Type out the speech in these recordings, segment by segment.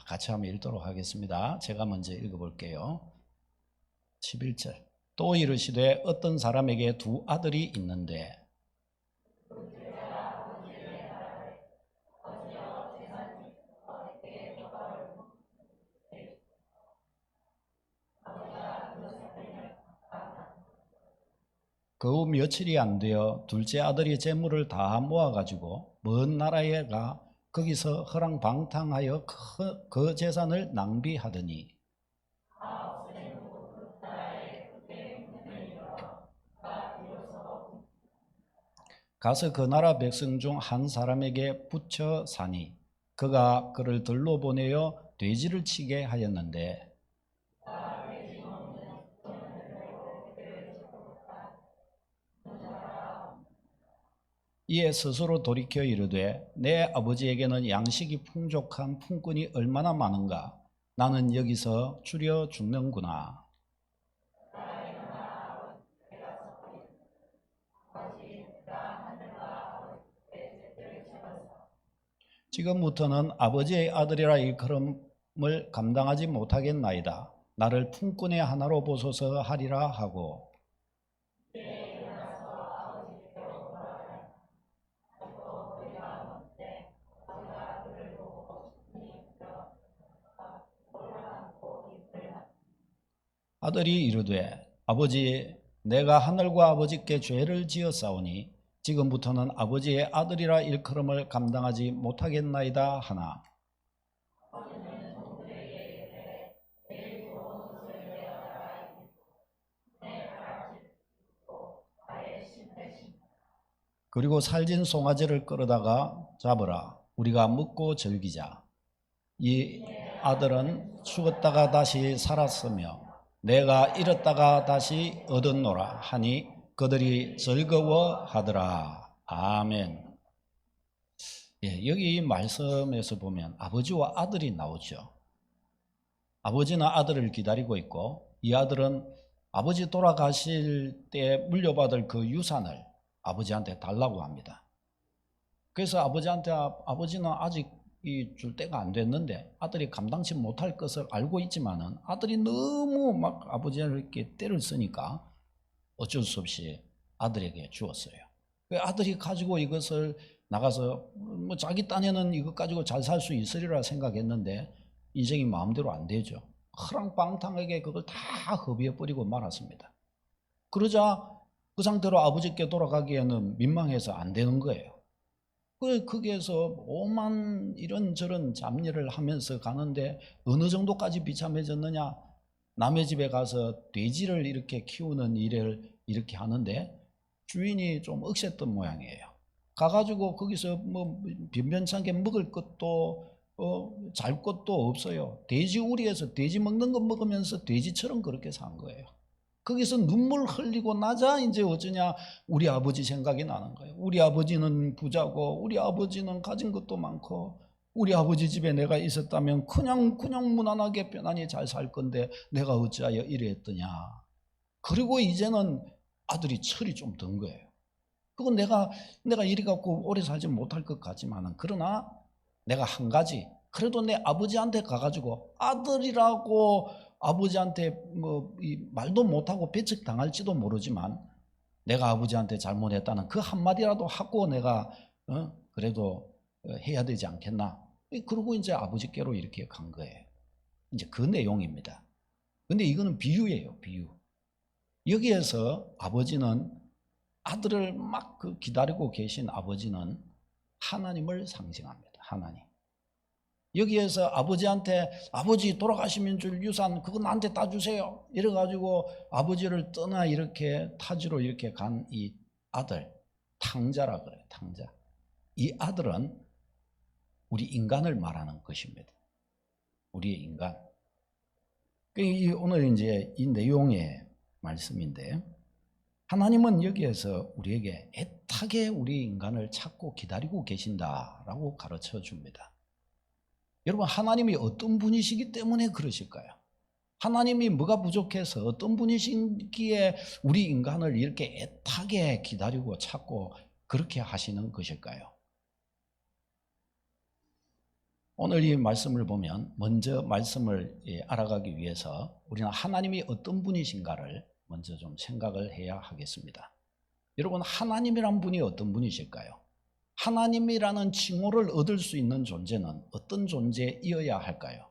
같이 한번 읽도록 하겠습니다. 제가 먼저 읽어볼게요. 11절. 또 이르시되 어떤 사람에게 두 아들이 있는데 그 후 며칠이 안 되어 둘째 아들이 재물을 다 모아가지고 먼 나라에 가 거기서 허랑방탕하여 그 재산을 낭비하더니 가서 그 나라 백성 중 한 사람에게 붙여 사니 그가 그를 들로 보내어 돼지를 치게 하였는데 이에 스스로 돌이켜 이르되 내 아버지에게는 양식이 풍족한 품꾼이 얼마나 많은가 나는 여기서 줄여 죽는구나. 지금부터는 아버지의 아들이라 일컬음을 감당하지 못하겠나이다. 나를 품꾼의 하나로 보소서 하리라 하고 아들이 이르되 아버지 내가 하늘과 아버지께 죄를 지었사오니 지금부터는 아버지의 아들이라 일컬음을 감당하지 못하겠나이다 하나 그리고 살진 송아지를 끌어다가 잡으라 우리가 먹고 즐기자. 이 아들은 죽었다가 다시 살았으며 내가 잃었다가 다시 얻었노라 하니 그들이 즐거워하더라. 아멘. 예, 여기 말씀에서 보면 아버지와 아들이 나오죠. 아버지는 아들을 기다리고 있고 이 아들은 아버지 돌아가실 때 물려받을 그 유산을 아버지한테 달라고 합니다. 그래서 아버지한테 아버지는 아직 줄 때가 안 됐는데 아들이 감당치 못할 것을 알고 있지만은 아들이 너무 막 아버지를 이렇게 때를 쓰니까 어쩔 수 없이 아들에게 주었어요. 아들이 가지고 이것을 나가서 뭐 자기 딴에는 이것 가지고 잘 살 수 있으리라 생각했는데 인생이 마음대로 안 되죠. 허랑방탕하게 그걸 다 허비해 버리고 말았습니다. 그러자 그 상태로 아버지께 돌아가기에는 민망해서 안 되는 거예요. 거기에서 오만 이런저런 잡일을 하면서 가는데 어느 정도까지 비참해졌느냐? 남의 집에 가서 돼지를 이렇게 키우는 일을 이렇게 하는데 주인이 좀 억셌던 모양이에요. 가가지고 거기서 뭐 변변찮게 먹을 것도 잘 것도 없어요. 돼지 우리에서 돼지 먹는 거 먹으면서 돼지처럼 그렇게 산 거예요. 거기서 눈물 흘리고 나자 이제 어쩌냐 우리 아버지 생각이 나는 거예요. 우리 아버지는 부자고 우리 아버지는 가진 것도 많고 우리 아버지 집에 내가 있었다면 그냥 무난하게 편안히 잘 살 건데 내가 어찌하여 이래 했더냐. 그리고 이제는 아들이 철이 좀 든 거예요. 그건 내가 이리 갖고 오래 살지 못할 것 같지만은 그러나 내가 한 가지 그래도 내 아버지한테 가가지고 아들이라고 아버지한테 뭐 말도 못하고 배척 당할지도 모르지만 내가 아버지한테 잘못했다는 그 한마디라도 하고 내가 그래도 해야 되지 않겠나. 그러고 이제 아버지께로 이렇게 간 거예요. 이제 그 내용입니다. 근데 이거는 비유예요, 비유. 여기에서 아버지는 아들을 막 기다리고 계신 아버지는 하나님을 상징합니다. 하나님. 여기에서 아버지한테 아버지 돌아가시면 줄 유산 그거 나한테 따주세요. 이래가지고 아버지를 떠나 이렇게 타지로 이렇게 간 이 아들 탕자라 그래요. 탕자. 이 아들은 우리 인간을 말하는 것입니다. 우리의 인간. 오늘 이제 이 내용의 말씀인데 하나님은 여기에서 우리에게 애타게 우리 인간을 찾고 기다리고 계신다라고 가르쳐 줍니다. 여러분 하나님이 어떤 분이시기 때문에 그러실까요? 하나님이 뭐가 부족해서 어떤 분이시기에 우리 인간을 이렇게 애타게 기다리고 찾고 그렇게 하시는 것일까요? 오늘 이 말씀을 보면 먼저 말씀을 알아가기 위해서 우리는 하나님이 어떤 분이신가를 먼저 좀 생각을 해야 하겠습니다. 여러분, 하나님이란 분이 어떤 분이실까요? 하나님이라는 칭호를 얻을 수 있는 존재는 어떤 존재이어야 할까요?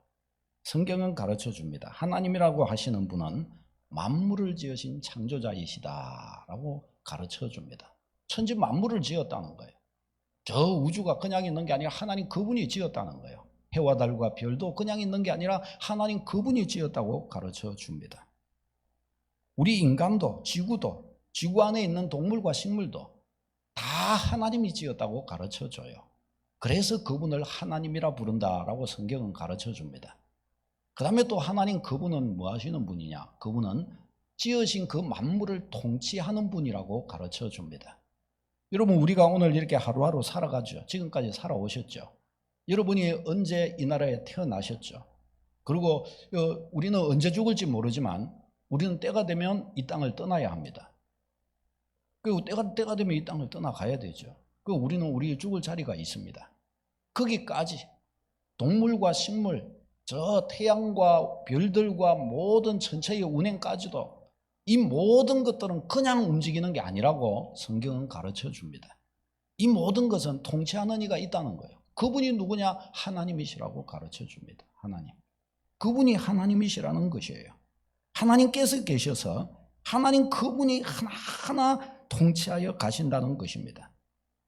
성경은 가르쳐 줍니다. 하나님이라고 하시는 분은 만물을 지으신 창조자이시다라고 가르쳐 줍니다. 천지 만물을 지었다는 거예요. 저 우주가 그냥 있는 게 아니라 하나님 그분이 지었다는 거예요. 해와 달과 별도 그냥 있는 게 아니라 하나님 그분이 지었다고 가르쳐 줍니다. 우리 인간도 지구도 지구 안에 있는 동물과 식물도 다 하나님이 지었다고 가르쳐 줘요. 그래서 그분을 하나님이라 부른다라고 성경은 가르쳐 줍니다. 그 다음에 또 하나님 그분은 뭐 하시는 분이냐? 그분은 지으신 그 만물을 통치하는 분이라고 가르쳐 줍니다. 여러분, 우리가 오늘 이렇게 하루하루 살아가죠. 지금까지 살아오셨죠. 여러분이 언제 이 나라에 태어나셨죠. 그리고 우리는 언제 죽을지 모르지만 우리는 때가 되면 이 땅을 떠나야 합니다. 그리고 때가 되면 이 땅을 떠나가야 되죠. 그리고 우리는 우리 죽을 자리가 있습니다. 거기까지 동물과 식물, 저 태양과 별들과 모든 천체의 운행까지도 이 모든 것들은 그냥 움직이는 게 아니라고 성경은 가르쳐 줍니다. 이 모든 것은 통치하는 이가 있다는 거예요. 그분이 누구냐? 하나님이시라고 가르쳐 줍니다. 하나님. 그분이 하나님이시라는 것이에요. 하나님께서 계셔서 하나님 그분이 하나하나 통치하여 가신다는 것입니다.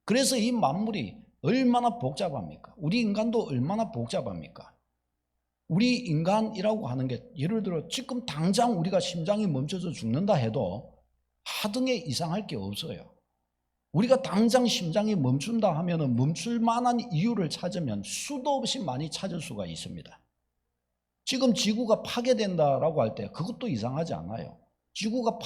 그래서 이 만물이 얼마나 복잡합니까? 우리 인간도 얼마나 복잡합니까? 우리 인간이라고 하는 게 예를 들어 지금 당장 우리가 심장이 멈춰서 죽는다 해도 하등에 이상할 게 없어요. 우리가 당장 심장이 멈춘다 하면 멈출 만한 이유를 찾으면 수도 없이 많이 찾을 수가 있습니다. 지금 지구가 파괴된다라고 할 때 그것도 이상하지 않아요. 지구가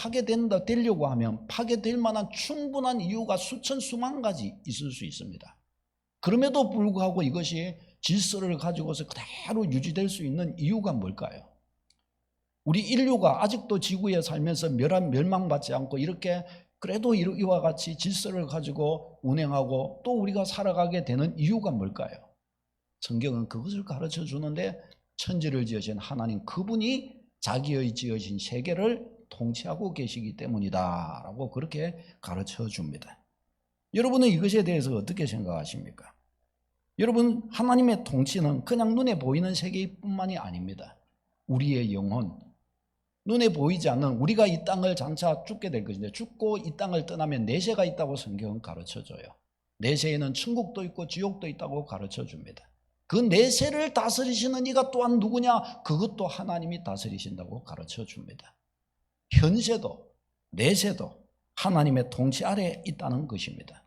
되려고 하면 파괴될 만한 충분한 이유가 수천 수만 가지 있을 수 있습니다. 그럼에도 불구하고 이것이 질서를 가지고서 그대로 유지될 수 있는 이유가 뭘까요? 우리 인류가 아직도 지구에 살면서 멸망받지 않고 이렇게 그래도 이와 같이 질서를 가지고 운행하고 또 우리가 살아가게 되는 이유가 뭘까요? 성경은 그것을 가르쳐 주는데 천지를 지으신 하나님 그분이 자기의 지으신 세계를 통치하고 계시기 때문이다 라고 그렇게 가르쳐 줍니다. 여러분은 이것에 대해서 어떻게 생각하십니까? 여러분, 하나님의 통치는 그냥 눈에 보이는 세계뿐만이 아닙니다. 우리의 영혼, 눈에 보이지 않는 우리가 이 땅을 장차 죽게 될 것인데 죽고 이 땅을 떠나면 내세가 있다고 성경은 가르쳐줘요. 내세에는 천국도 있고 지옥도 있다고 가르쳐줍니다. 그 내세를 다스리시는 이가 또한 누구냐? 그것도 하나님이 다스리신다고 가르쳐줍니다. 현세도 내세도 하나님의 통치 아래에 있다는 것입니다.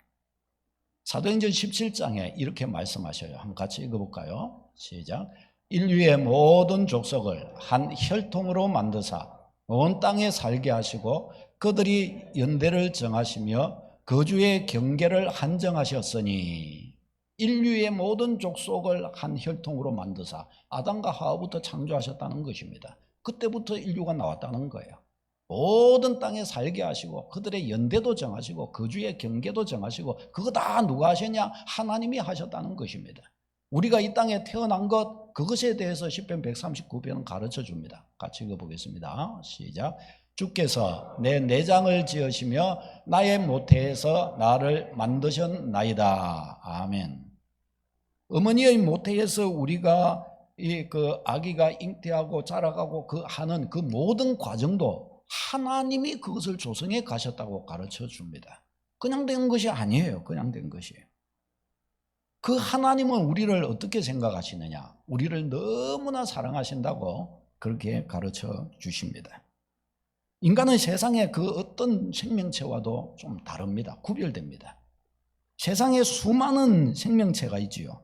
사도행전 17장에 이렇게 말씀하셔요. 한번 같이 읽어볼까요? 시작. 인류의 모든 족속을 한 혈통으로 만드사 온 땅에 살게 하시고 그들이 연대를 정하시며 거주의 경계를 한정하셨으니 인류의 모든 족속을 한 혈통으로 만드사 아담과 하와부터 창조하셨다는 것입니다. 그때부터 인류가 나왔다는 거예요. 모든 땅에 살게 하시고 그들의 연대도 정하시고 거주의 경계도 정하시고 그거 다 누가 하셨냐? 하나님이 하셨다는 것입니다. 우리가 이 땅에 태어난 것 그것에 대해서 시편 139편은 가르쳐 줍니다. 같이 읽어보겠습니다. 시작. 주께서 내 내장을 지으시며 나의 모태에서 나를 만드셨나이다. 아멘. 어머니의 모태에서 우리가 그 아기가 잉태하고 자라가고 그 하는 그 모든 과정도 하나님이 그것을 조성해 가셨다고 가르쳐 줍니다. 그냥 된 것이 아니에요. 그냥 된 것이에요. 그 하나님은 우리를 어떻게 생각하시느냐? 우리를 너무나 사랑하신다고 그렇게 가르쳐 주십니다. 인간은 세상의 그 어떤 생명체와도 좀 다릅니다. 구별됩니다. 세상에 수많은 생명체가 있지요.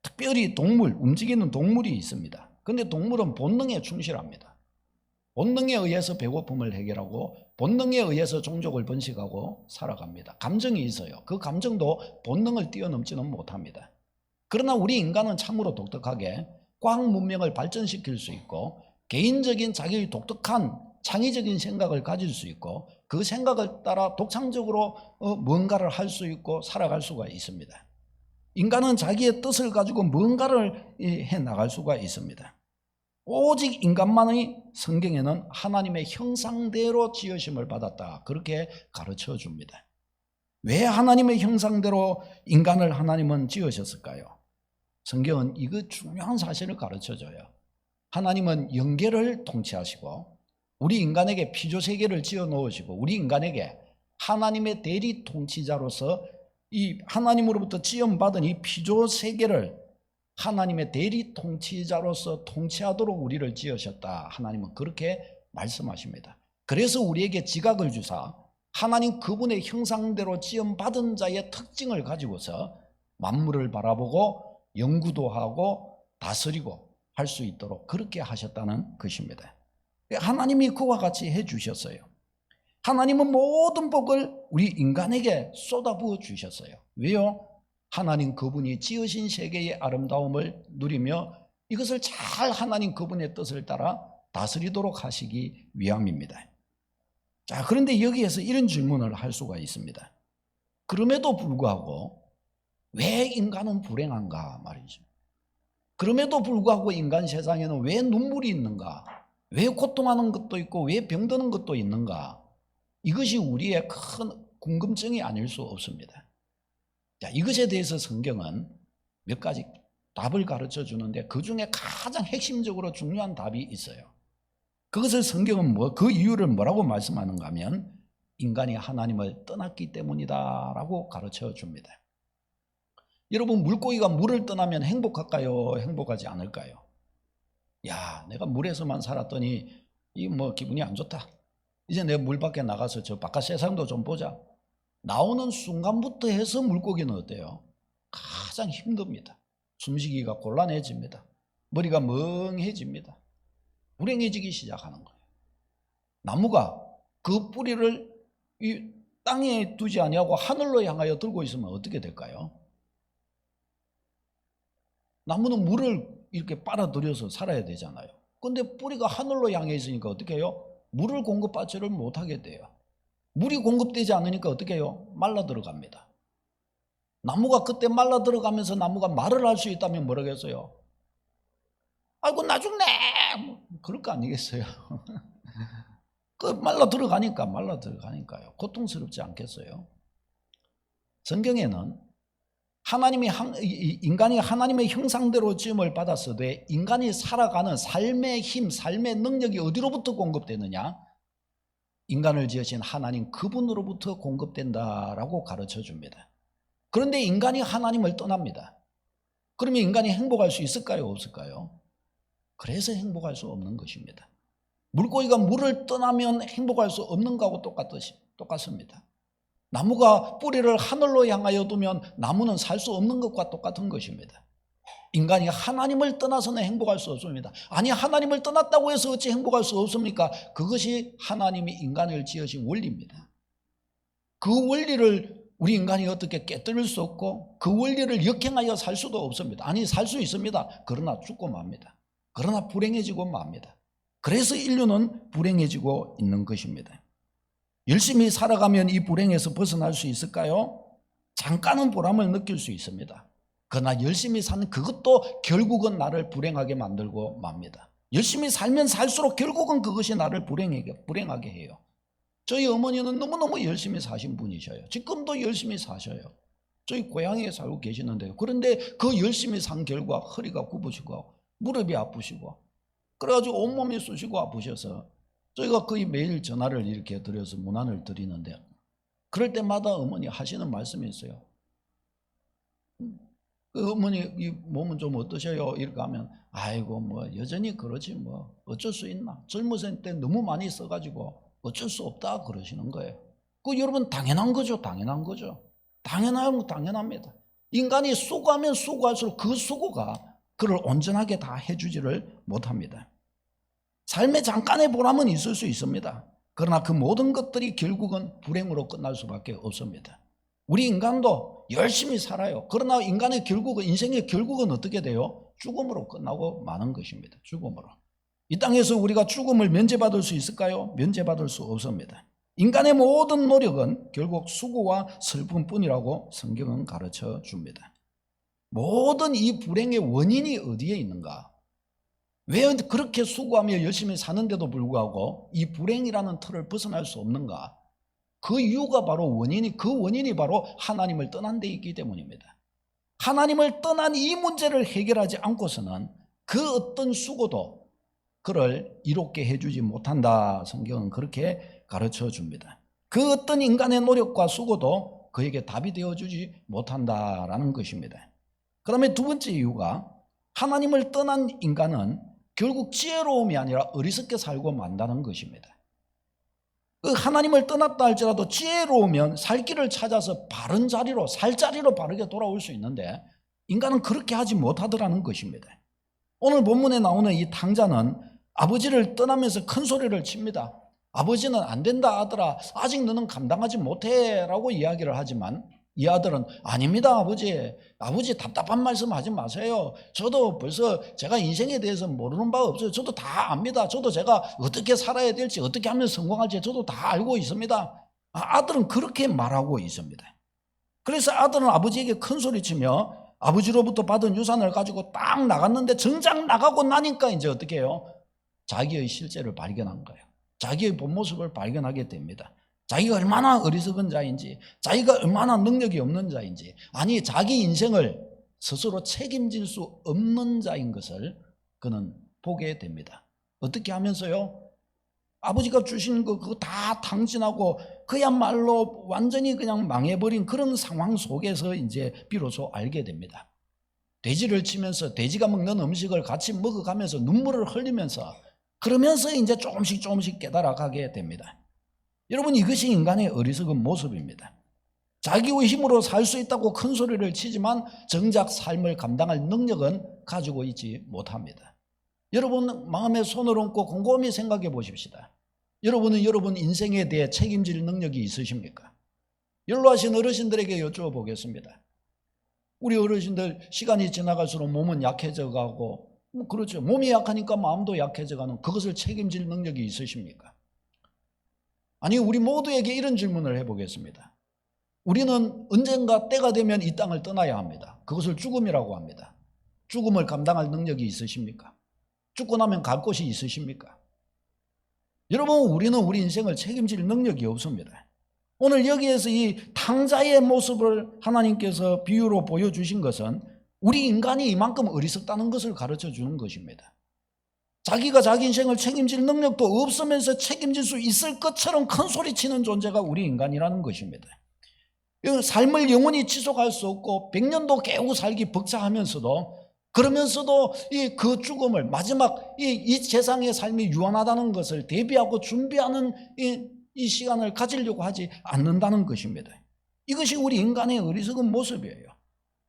특별히 동물, 움직이는 동물이 있습니다. 그런데 동물은 본능에 충실합니다. 본능에 의해서 배고픔을 해결하고 본능에 의해서 종족을 번식하고 살아갑니다. 감정이 있어요. 그 감정도 본능을 뛰어넘지는 못합니다. 그러나 우리 인간은 참으로 독특하게 과학 문명을 발전시킬 수 있고 개인적인 자기의 독특한 창의적인 생각을 가질 수 있고 그 생각을 따라 독창적으로 뭔가를 할 수 있고 살아갈 수가 있습니다. 인간은 자기의 뜻을 가지고 뭔가를 해 나갈 수가 있습니다. 오직 인간만의 성경에는 하나님의 형상대로 지으심을 받았다, 그렇게 가르쳐 줍니다. 왜 하나님의 형상대로 인간을 하나님은 지으셨을까요? 성경은 이거 중요한 사실을 가르쳐줘요. 하나님은 영계를 통치하시고 우리 인간에게 피조세계를 지어 놓으시고 우리 인간에게 하나님의 대리 통치자로서 이 하나님으로부터 지음받은 이 피조세계를 하나님의 대리 통치자로서 통치하도록 우리를 지으셨다, 하나님은 그렇게 말씀하십니다. 그래서 우리에게 지각을 주사 하나님 그분의 형상대로 지음받은 자의 특징을 가지고서 만물을 바라보고 연구도 하고 다스리고 할 수 있도록 그렇게 하셨다는 것입니다. 하나님이 그와 같이 해주셨어요. 하나님은 모든 복을 우리 인간에게 쏟아부어 주셨어요. 왜요? 하나님 그분이 지으신 세계의 아름다움을 누리며 이것을 잘 하나님 그분의 뜻을 따라 다스리도록 하시기 위함입니다. 자, 그런데 여기에서 이런 질문을 할 수가 있습니다. 그럼에도 불구하고 왜 인간은 불행한가 말이죠. 그럼에도 불구하고 인간 세상에는 왜 눈물이 있는가? 왜 고통하는 것도 있고 왜 병드는 것도 있는가? 이것이 우리의 큰 궁금증이 아닐 수 없습니다. 자, 이것에 대해서 성경은 몇 가지 답을 가르쳐 주는데 그 중에 가장 핵심적으로 중요한 답이 있어요. 그것을 성경은 그 이유를 뭐라고 말씀하는가 하면 인간이 하나님을 떠났기 때문이다 라고 가르쳐 줍니다. 여러분, 물고기가 물을 떠나면 행복할까요? 행복하지 않을까요? 야, 내가 물에서만 살았더니 기분이 안 좋다. 이제 내가 물 밖에 나가서 저 바깥 세상도 좀 보자. 나오는 순간부터 해서 물고기는 어때요? 가장 힘듭니다. 숨쉬기가 곤란해집니다. 머리가 멍해집니다. 불행해지기 시작하는 거예요. 나무가 그 뿌리를 이 땅에 두지 아니하고 하늘로 향하여 들고 있으면 어떻게 될까요? 나무는 물을 이렇게 빨아들여서 살아야 되잖아요. 근데 뿌리가 하늘로 향해 있으니까 어떻게 해요? 물을 공급받지를 못하게 돼요. 물이 공급되지 않으니까 어떻게 해요? 말라 들어갑니다. 나무가 그때 말라 들어가면서 나무가 말을 할 수 있다면 뭐라겠어요? 아이고 나 죽네! 그럴 거 아니겠어요? 말라 들어가니까요. 고통스럽지 않겠어요? 성경에는 인간이 하나님의 형상대로 지음을 받았으되 인간이 살아가는 삶의 힘, 삶의 능력이 어디로부터 공급되느냐? 인간을 지으신 하나님 그분으로부터 공급된다라고 가르쳐 줍니다. 그런데 인간이 하나님을 떠납니다. 그러면 인간이 행복할 수 있을까요? 없을까요? 그래서 행복할 수 없는 것입니다. 물고기가 물을 떠나면 행복할 수 없는 거하고 똑같습니다. 나무가 뿌리를 하늘로 향하여 두면 나무는 살 수 없는 것과 똑같은 것입니다. 인간이 하나님을 떠나서는 행복할 수 없습니다. 아니, 하나님을 떠났다고 해서 어찌 행복할 수 없습니까? 그것이 하나님이 인간을 지으신 원리입니다. 그 원리를 우리 인간이 어떻게 깨뜨릴 수 없고 그 원리를 역행하여 살 수도 없습니다. 아니, 살 수 있습니다. 그러나 죽고 맙니다. 그러나 불행해지고 맙니다. 그래서 인류는 불행해지고 있는 것입니다. 열심히 살아가면 이 불행에서 벗어날 수 있을까요? 잠깐은 보람을 느낄 수 있습니다. 그러나 열심히 사는 그것도 결국은 나를 불행하게 만들고 맙니다. 열심히 살면 살수록 결국은 그것이 나를 불행하게 해요. 저희 어머니는 너무너무 열심히 사신 분이셔요. 지금도 열심히 사셔요. 저희 고향에 살고 계시는데요. 그런데 그 열심히 산 결과 허리가 굽으시고 무릎이 아프시고 그래가지고 온몸이 쑤시고 아프셔서 저희가 거의 매일 전화를 이렇게 드려서 문안을 드리는데 그럴 때마다 어머니 하시는 말씀이 있어요. 그 어머니 이 몸은 좀 어떠셔요? 이렇게 하면 아이고 여전히 그러지 어쩔 수 있나? 젊었을 때 너무 많이 써가지고 어쩔 수 없다 그러시는 거예요. 여러분 당연한 거죠. 당연합니다. 인간이 수고하면 수고할수록 그 수고가 그를 온전하게 다 해주지를 못합니다. 삶의 잠깐의 보람은 있을 수 있습니다. 그러나 그 모든 것들이 결국은 불행으로 끝날 수밖에 없습니다. 우리 인간도 열심히 살아요. 그러나 인생의 결국은 어떻게 돼요? 죽음으로 끝나고 마는 것입니다. 죽음으로. 이 땅에서 우리가 죽음을 면제받을 수 있을까요? 면제받을 수 없습니다. 인간의 모든 노력은 결국 수고와 슬픔뿐이라고 성경은 가르쳐 줍니다. 모든 이 불행의 원인이 어디에 있는가? 왜 그렇게 수고하며 열심히 사는데도 불구하고 이 불행이라는 틀을 벗어날 수 없는가? 그 이유가 바로 그 원인이 바로 하나님을 떠난 데 있기 때문입니다. 하나님을 떠난 이 문제를 해결하지 않고서는 그 어떤 수고도 그를 이롭게 해주지 못한다. 성경은 그렇게 가르쳐 줍니다. 그 어떤 인간의 노력과 수고도 그에게 답이 되어주지 못한다라는 것입니다. 그 다음에 두 번째 이유가 하나님을 떠난 인간은 결국 지혜로움이 아니라 어리석게 살고 만다는 것입니다. 그 하나님을 떠났다 할지라도 지혜로우면 살 길을 찾아서 바른 자리로, 살 자리로 바르게 돌아올 수 있는데 인간은 그렇게 하지 못하더라는 것입니다. 오늘 본문에 나오는 이 탕자는 아버지를 떠나면서 큰 소리를 칩니다. 아버지는 안 된다 아들아, 아직 너는 감당하지 못해 라고 이야기를 하지만 이 아들은 아닙니다 아버지 답답한 말씀 하지 마세요. 저도 벌써 제가 인생에 대해서 모르는 바가 없어요. 저도 다 압니다. 저도 제가 어떻게 살아야 될지 어떻게 하면 성공할지 저도 다 알고 있습니다. 아들은 그렇게 말하고 있습니다. 그래서 아들은 아버지에게 큰 소리치며 아버지로부터 받은 유산을 가지고 딱 나갔는데 정작 나가고 나니까 이제 어떻게 해요? 자기의 실제를 발견한 거예요. 자기의 본 모습을 발견하게 됩니다. 자기가 얼마나 어리석은 자인지, 자기가 얼마나 능력이 없는 자인지, 아니 자기 인생을 스스로 책임질 수 없는 자인 것을 그는 보게 됩니다. 어떻게 하면서요? 아버지가 주신 거 그거 다 탕진하고 그야말로 완전히 그냥 망해버린 그런 상황 속에서 이제 비로소 알게 됩니다. 돼지를 치면서 돼지가 먹는 음식을 같이 먹어가면서 눈물을 흘리면서 그러면서 이제 조금씩 깨달아가게 됩니다. 여러분, 이것이 인간의 어리석은 모습입니다. 자기의 힘으로 살 수 있다고 큰 소리를 치지만 정작 삶을 감당할 능력은 가지고 있지 못합니다. 여러분 마음에 손을 얹고 곰곰이 생각해 보십시다. 여러분은 여러분 인생에 대해 책임질 능력이 있으십니까? 연로하신 어르신들에게 여쭤보겠습니다. 우리 어르신들 시간이 지나갈수록 몸은 약해져 가고 그렇죠. 몸이 약하니까 마음도 약해져 가는 그것을 책임질 능력이 있으십니까? 아니, 우리 모두에게 이런 질문을 해보겠습니다. 우리는 언젠가 때가 되면 이 땅을 떠나야 합니다. 그것을 죽음이라고 합니다. 죽음을 감당할 능력이 있으십니까? 죽고 나면 갈 곳이 있으십니까? 여러분, 우리는 우리 인생을 책임질 능력이 없습니다. 오늘 여기에서 이 탕자의 모습을 하나님께서 비유로 보여주신 것은 우리 인간이 이만큼 어리석다는 것을 가르쳐 주는 것입니다. 자기가 자기 인생을 책임질 능력도 없으면서 책임질 수 있을 것처럼 큰 소리치는 존재가 우리 인간이라는 것입니다. 삶을 영원히 지속할 수 없고 100년도 겨우 살기 벅차하면서도 그러면서도 그 죽음을 마지막 이 세상의 삶이 유한하다는 것을 대비하고 준비하는 이 시간을 가지려고 하지 않는다는 것입니다. 이것이 우리 인간의 어리석은 모습이에요.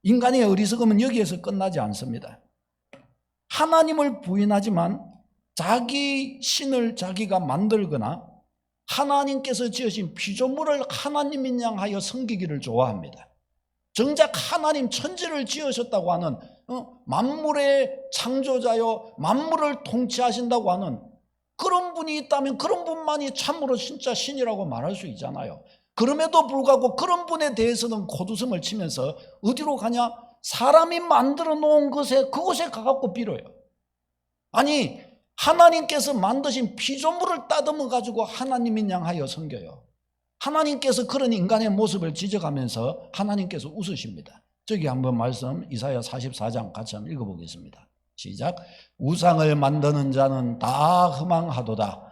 인간의 어리석음은 여기에서 끝나지 않습니다. 하나님을 부인하지만 자기 신을 자기가 만들거나 하나님께서 지으신 피조물을 하나님인 양 하여 섬기기를 좋아합니다. 정작 하나님 천지를 지으셨다고 하는 만물의 창조자요 만물을 통치하신다고 하는 그런 분이 있다면 그런 분만이 참으로 진짜 신이라고 말할 수 있잖아요. 그럼에도 불구하고 그런 분에 대해서는 콧웃음을 치면서 어디로 가냐? 사람이 만들어 놓은 것에 그곳에 가갖고 빌어요. 아니, 하나님께서 만드신 피조물을 따듬어 가지고 하나님인 양 하여 섬겨요. 하나님께서 그런 인간의 모습을 지적하면서 하나님께서 웃으십니다. 저기 한번 말씀 이사야 44장 같이 한번 읽어보겠습니다. 시작. 우상을 만드는 자는 다 허망하도다.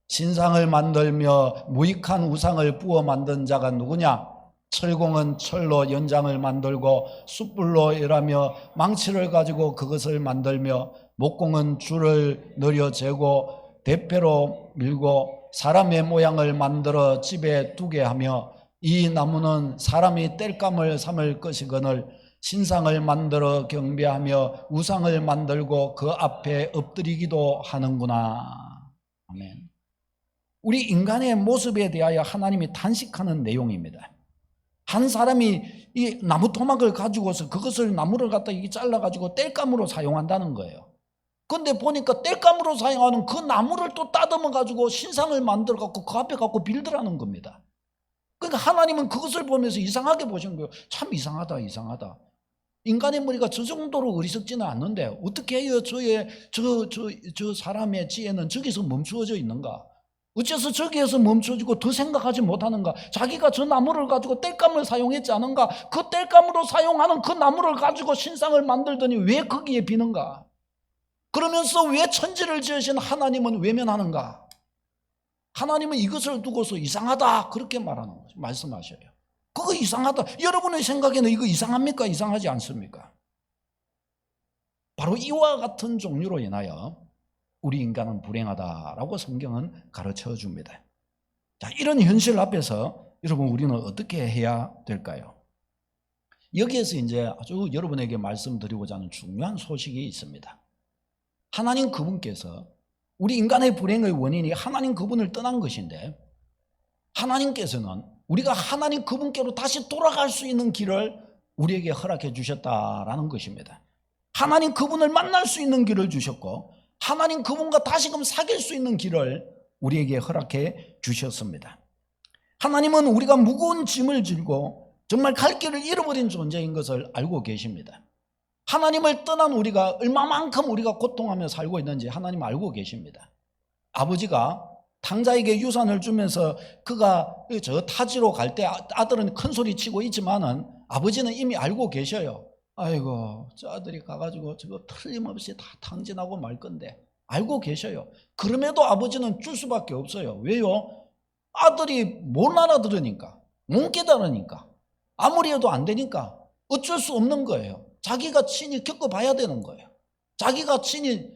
신상을 만들며 무익한 우상을 부어 만든 자가 누구냐? 철공은 철로 연장을 만들고 숯불로 일하며 망치를 가지고 그것을 만들며 목공은 줄을 늘여 재고 대패로 밀고 사람의 모양을 만들어 집에 두게 하며 이 나무는 사람이 땔감을 삼을 것이거늘 신상을 만들어 경배하며 우상을 만들고 그 앞에 엎드리기도 하는구나. 아멘. 우리 인간의 모습에 대하여 하나님이 탄식하는 내용입니다. 한 사람이 이 나무 토막을 가지고서 그것을 나무를 갖다 잘라가지고 땔감으로 사용한다는 거예요. 그런데 보니까 땔감으로 사용하는 그 나무를 또 따듬어 가지고 신상을 만들어 갖고 그 앞에 갖고 빌드라는 겁니다. 그러니까 하나님은 그것을 보면서 이상하게 보신 거예요. 참 이상하다. 인간의 머리가 저 정도로 어리석지는 않는데 어떻게 해요? 저 사람의 지혜는 저기서 멈추어져 있는가? 어째서 저기에서 멈춰지고 더 생각하지 못하는가? 자기가 저 나무를 가지고 땔감을 사용했지 않은가? 그 땔감으로 사용하는 그 나무를 가지고 신상을 만들더니 왜 거기에 비는가? 그러면서 왜 천지를 지으신 하나님은 외면하는가? 하나님은 이것을 두고서 이상하다 그렇게 말하는 거죠. 말씀하셔요. 그거 이상하다. 여러분의 생각에는 이거 이상합니까? 이상하지 않습니까? 바로 이와 같은 종류로 인하여 우리 인간은 불행하다라고 성경은 가르쳐 줍니다. 자, 이런 현실 앞에서 여러분 우리는 어떻게 해야 될까요? 여기에서 이제 아주 여러분에게 말씀드리고자 하는 중요한 소식이 있습니다. 하나님 그분께서 우리 인간의 불행의 원인이 하나님 그분을 떠난 것인데 하나님께서는 우리가 하나님 그분께로 다시 돌아갈 수 있는 길을 우리에게 허락해 주셨다라는 것입니다. 하나님 그분을 만날 수 있는 길을 주셨고 하나님 그분과 다시금 사귈 수 있는 길을 우리에게 허락해 주셨습니다. 하나님은 우리가 무거운 짐을 지고 정말 갈 길을 잃어버린 존재인 것을 알고 계십니다. 하나님을 떠난 우리가 얼마만큼 우리가 고통하며 살고 있는지 하나님 알고 계십니다. 아버지가 탕자에게 유산을 주면서 그가 저 타지로 갈 때 아들은 큰 소리 치고 있지만은 아버지는 이미 알고 계셔요. 아이고 저 아들이 가가지고 저거 틀림없이 다 탕진하고 말 건데 알고 계셔요. 그럼에도 아버지는 줄 수밖에 없어요. 왜요? 아들이 못 알아들으니까, 못 깨달으니까, 아무리 해도 안 되니까 어쩔 수 없는 거예요. 자기가 친히 겪어봐야 되는 거예요. 자기가 친히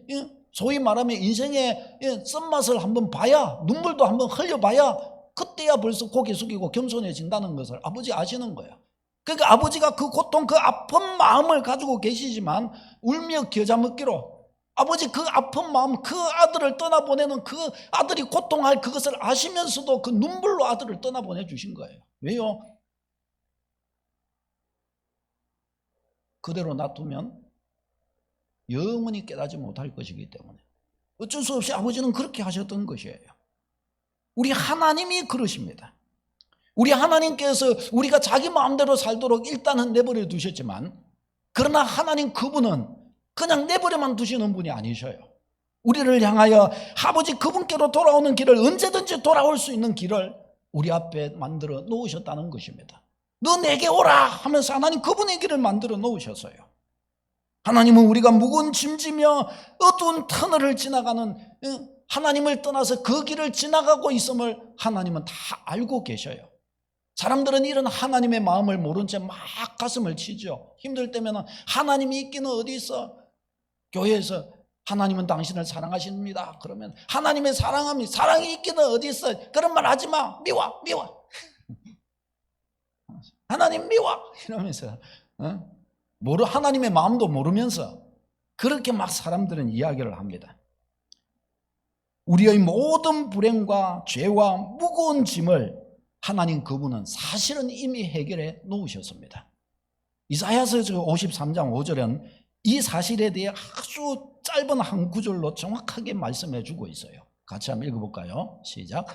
소위 말하면 인생의 쓴맛을 한번 봐야, 눈물도 한번 흘려봐야 그때야 벌써 고개 숙이고 겸손해진다는 것을 아버지 아시는 거예요. 그러니까 아버지가 그 고통, 그 아픈 마음을 가지고 계시지만 울며 겨자 먹기로 아버지 그 아픈 마음, 그 아들을 떠나보내는 그 아들이 고통할 그것을 아시면서도 그 눈물로 아들을 떠나보내 주신 거예요. 왜요? 그대로 놔두면 영원히 깨닫지 못할 것이기 때문에 어쩔 수 없이 아버지는 그렇게 하셨던 것이에요. 우리 하나님이 그러십니다. 우리 하나님께서 우리가 자기 마음대로 살도록 일단은 내버려 두셨지만 그러나 하나님 그분은 그냥 내버려만 두시는 분이 아니셔요. 우리를 향하여 아버지 그분께로 돌아오는 길을 언제든지 돌아올 수 있는 길을 우리 앞에 만들어 놓으셨다는 것입니다. 너 내게 오라 하면서 하나님 그분의 길을 만들어 놓으셨어요. 하나님은 우리가 무거운 짐지며 어두운 터널을 지나가는 하나님을 떠나서 그 길을 지나가고 있음을 하나님은 다 알고 계셔요. 사람들은 이런 하나님의 마음을 모른 채 막 가슴을 치죠. 힘들 때면 하나님이 있기는 어디 있어? 교회에서 하나님은 당신을 사랑하십니다. 그러면 하나님의 사랑이 있기는 어디 있어? 그런 말 하지 마. 미워. 하나님 미워. 이러면서 하나님의 마음도 모르면서 그렇게 막 사람들은 이야기를 합니다. 우리의 모든 불행과 죄와 무거운 짐을 하나님 그분은 사실은 이미 해결해 놓으셨습니다. 이사야서 53장 5절은 이 사실에 대해 아주 짧은 한 구절로 정확하게 말씀해 주고 있어요. 같이 한번 읽어볼까요? 시작.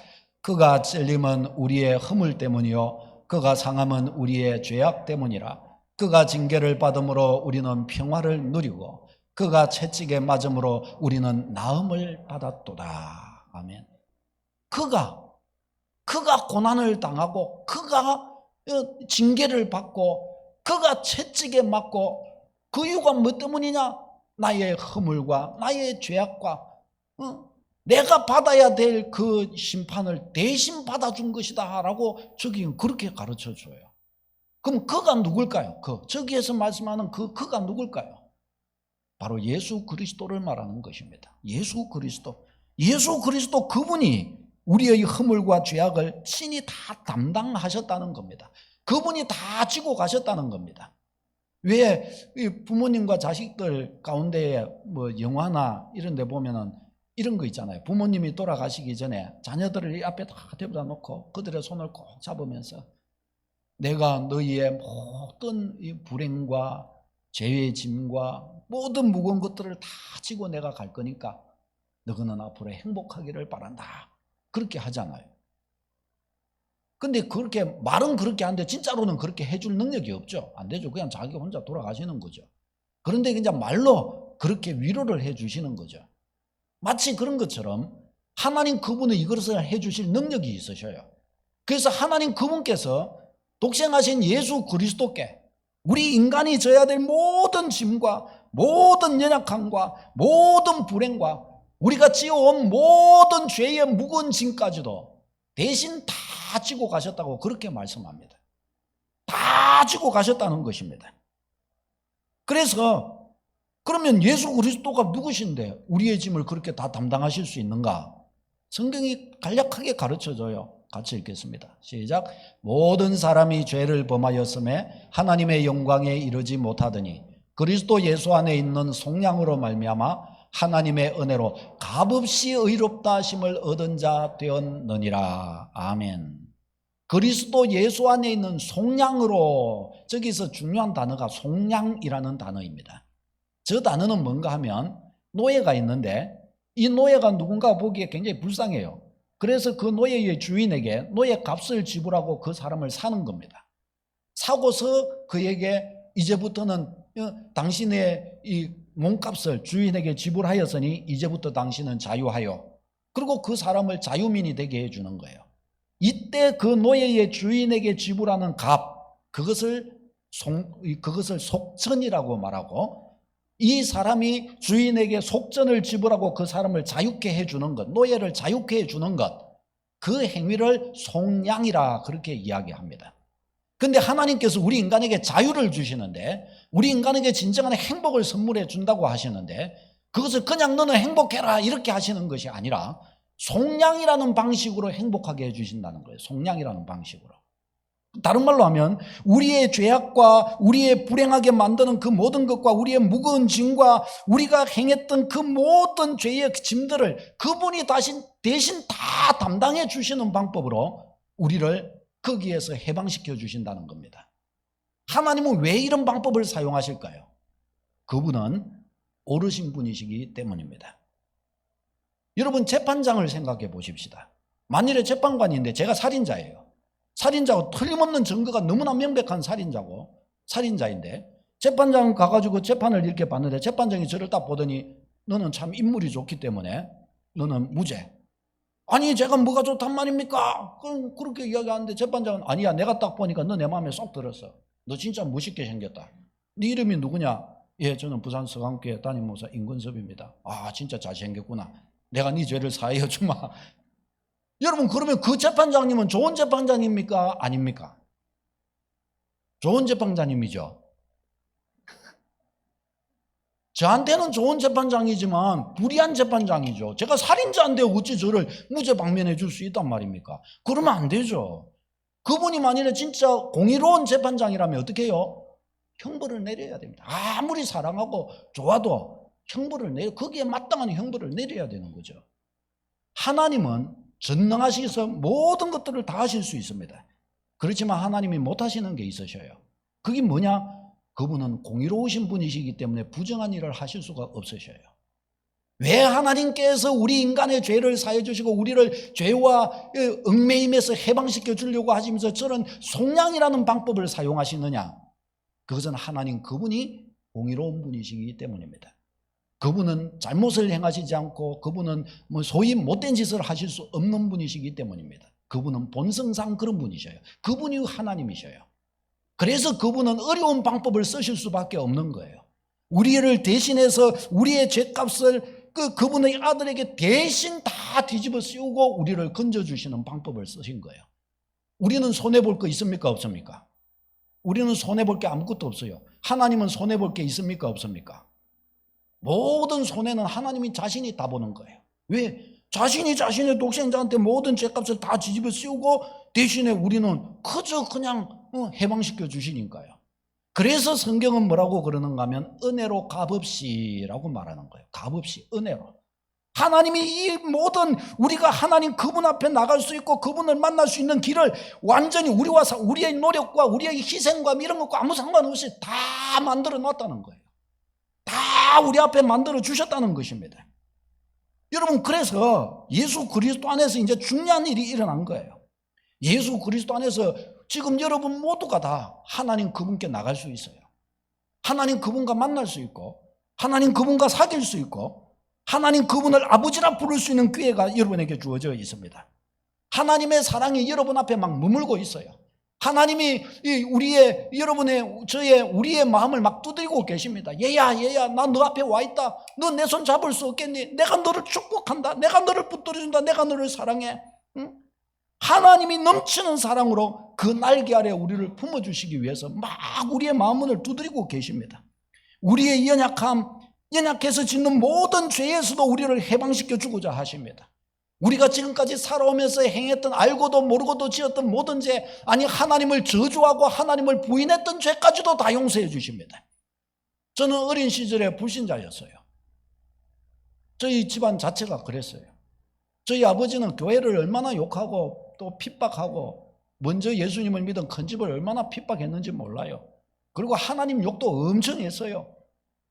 그가 찔림은 우리의 허물 때문이요 그가 상함은 우리의 죄악 때문이라. 그가 징계를 받음으로 우리는 평화를 누리고 그가 채찍에 맞음으로 우리는 나음을 받았도다. 아멘. 그가 고난을 당하고 그가 징계를 받고 그가 채찍에 맞고 그 이유가 뭐 때문이냐? 나의 허물과 나의 죄악과 내가 받아야 될 그 심판을 대신 받아준 것이다 라고 저기 그렇게 가르쳐줘요. 그럼 그가 누굴까요? 저기에서 말씀하는 그가 누굴까요? 바로 예수 그리스도를 말하는 것입니다. 예수 그리스도 그분이 우리의 허물과 죄악을 친히 다 담당하셨다는 겁니다. 그분이 다 지고 가셨다는 겁니다. 왜 부모님과 자식들 가운데 뭐 영화나 이런 데 보면은 이런 거 있잖아요. 부모님이 돌아가시기 전에 자녀들을 이 앞에 다 데려다 놓고 그들의 손을 꼭 잡으면서 내가 너희의 모든 이 불행과 죄의 짐과 모든 무거운 것들을 다 지고 내가 갈 거니까 너희는 앞으로 행복하기를 바란다. 그렇게 하잖아요. 근데 그렇게 말은 그렇게 하는데 진짜로는 그렇게 해줄 능력이 없죠. 안 되죠. 그냥 자기 혼자 돌아가시는 거죠. 그런데 그냥 말로 그렇게 위로를 해 주시는 거죠. 마치 그런 것처럼 하나님 그분은 이것을 해 주실 능력이 있으셔요. 그래서 하나님 그분께서 독생하신 예수 그리스도께 우리 인간이 져야 될 모든 짐과 모든 연약함과 모든 불행과 우리가 지어온 모든 죄의 무거운 짐까지도 대신 다 지고 가셨다고 그렇게 말씀합니다. 다 지고 가셨다는 것입니다. 그래서 그러면 예수 그리스도가 누구신데 우리의 짐을 그렇게 다 담당하실 수 있는가? 성경이 간략하게 가르쳐줘요. 같이 읽겠습니다. 시작. 모든 사람이 죄를 범하였음에 하나님의 영광에 이르지 못하더니 그리스도 예수 안에 있는 속량으로 말미암아 하나님의 은혜로 값없이 의롭다 하심을 얻은 자 되었느니라. 아멘. 그리스도 예수 안에 있는 속량으로, 저기서 중요한 단어가 속량이라는 단어입니다. 저 단어는 뭔가 하면 노예가 있는데 이 노예가 누군가 보기에 굉장히 불쌍해요. 그래서 그 노예의 주인에게 노예 값을 지불하고 그 사람을 사는 겁니다. 사고서 그에게 이제부터는 당신의 이 몸값을 주인에게 지불하였으니 이제부터 당신은 자유하여, 그리고 그 사람을 자유민이 되게 해주는 거예요. 이때 그 노예의 주인에게 지불하는 값, 그것을 속전이라고 말하고, 이 사람이 주인에게 속전을 지불하고 그 사람을 자유케 해주는 것, 노예를 자유케 해주는 것, 그 행위를 속량이라 그렇게 이야기합니다. 근데 하나님께서 우리 인간에게 자유를 주시는데, 우리 인간에게 진정한 행복을 선물해 준다고 하시는데, 그것을 그냥 너는 행복해라 이렇게 하시는 것이 아니라 속량이라는 방식으로 행복하게 해주신다는 거예요. 속량이라는 방식으로. 다른 말로 하면 우리의 죄악과 우리의 불행하게 만드는 그 모든 것과 우리의 무거운 짐과 우리가 행했던 그 모든 죄의 짐들을 그분이 대신 다 담당해 주시는 방법으로 우리를 거기에서 해방시켜 주신다는 겁니다. 하나님은 왜 이런 방법을 사용하실까요? 그분은 옳으신 분이시기 때문입니다. 여러분, 재판장을 생각해 보십시다. 만일에 재판관인데 제가 살인자예요. 살인자고 틀림없는 증거가 너무나 명백한 살인자인데 재판장 가가지고 재판을 이렇게 봤는데 재판장이 저를 딱 보더니 너는 참 인물이 좋기 때문에 너는 무죄. 아니 제가 뭐가 좋단 말입니까? 그렇게 이야기하는데 재판장은 아니야, 내가 딱 보니까 너 내 마음에 쏙 들었어. 너 진짜 멋있게 생겼다. 네 이름이 누구냐? 예, 저는 부산 서강교회 담임 목사 임근섭입니다. 아, 진짜 잘생겼구나. 내가 네 죄를 사하여 주마. 여러분, 그러면 그 재판장님은 좋은 재판장입니까? 아닙니까? 좋은 재판장님이죠. 저한테는 좋은 재판장이지만 불의한 재판장이죠. 제가 살인자인데 어찌 저를 무죄 방면해 줄 수 있단 말입니까? 그러면 안 되죠. 그분이 만일에 진짜 공의로운 재판장이라면 어떻게 해요? 형벌을 내려야 됩니다. 아무리 사랑하고 좋아도 형벌을 거기에 마땅한 형벌을 내려야 되는 거죠. 하나님은 전능하시서 모든 것들을 다 하실 수 있습니다. 그렇지만 하나님이 못하시는 게 있으셔요. 그게 뭐냐? 그분은 공의로우신 분이시기 때문에 부정한 일을 하실 수가 없으셔요. 왜 하나님께서 우리 인간의 죄를 사해 주시고 우리를 죄와 얽매임에서 해방시켜 주려고 하시면서 저런 속량이라는 방법을 사용하시느냐? 그것은 하나님 그분이 공의로운 분이시기 때문입니다. 그분은 잘못을 행하시지 않고 그분은 소위 못된 짓을 하실 수 없는 분이시기 때문입니다. 그분은 본성상 그런 분이셔요. 그분이 하나님이셔요. 그래서 그분은 어려운 방법을 쓰실 수밖에 없는 거예요. 우리를 대신해서 우리의 죄값을 그분의 아들에게 대신 다 뒤집어 씌우고 우리를 건져주시는 방법을 쓰신 거예요. 우리는 손해볼 거 있습니까? 없습니까? 우리는 손해볼 게 아무것도 없어요. 하나님은 손해볼 게 있습니까? 없습니까? 모든 손해는 하나님이 자신이 다 보는 거예요. 왜? 자신이 자신의 독생자한테 모든 죄값을 다 뒤집어 씌우고 대신에 우리는 그저 그냥 해방시켜 주시니까요. 그래서 성경은 뭐라고 그러는가 하면 은혜로 값없이라고 말하는 거예요. 값없이, 은혜로. 하나님이 이 모든 우리가 하나님 그분 앞에 나갈 수 있고 그분을 만날 수 있는 길을 완전히 우리의 노력과 우리의 희생과 이런 것과 아무 상관없이 다 만들어 놨다는 거예요. 다 우리 앞에 만들어 주셨다는 것입니다. 여러분, 그래서 예수 그리스도 안에서 이제 중요한 일이 일어난 거예요. 예수 그리스도 안에서 지금 여러분 모두가 다 하나님 그분께 나갈 수 있어요. 하나님 그분과 만날 수 있고, 하나님 그분과 사귈 수 있고, 하나님 그분을 아버지라 부를 수 있는 기회가 여러분에게 주어져 있습니다. 하나님의 사랑이 여러분 앞에 막 머물고 있어요. 하나님이 우리의 마음을 막 두드리고 계십니다. 얘야, 나 너 앞에 와 있다. 너 내 손 잡을 수 없겠니? 내가 너를 축복한다. 내가 너를 붙들어준다. 내가 너를 사랑해. 응? 하나님이 넘치는 사랑으로 그 날개 아래 우리를 품어주시기 위해서 막 우리의 마음문을 두드리고 계십니다. 우리의 연약해서 짓는 모든 죄에서도 우리를 해방시켜 주고자 하십니다. 우리가 지금까지 살아오면서 행했던, 알고도 모르고도 지었던 모든 죄, 아니 하나님을 저주하고 하나님을 부인했던 죄까지도 다 용서해 주십니다. 저는 어린 시절에 불신자였어요. 저희 집안 자체가 그랬어요. 저희 아버지는 교회를 얼마나 욕하고 또 핍박하고, 먼저 예수님을 믿은 큰 집을 얼마나 핍박했는지 몰라요. 그리고 하나님 욕도 엄청 했어요.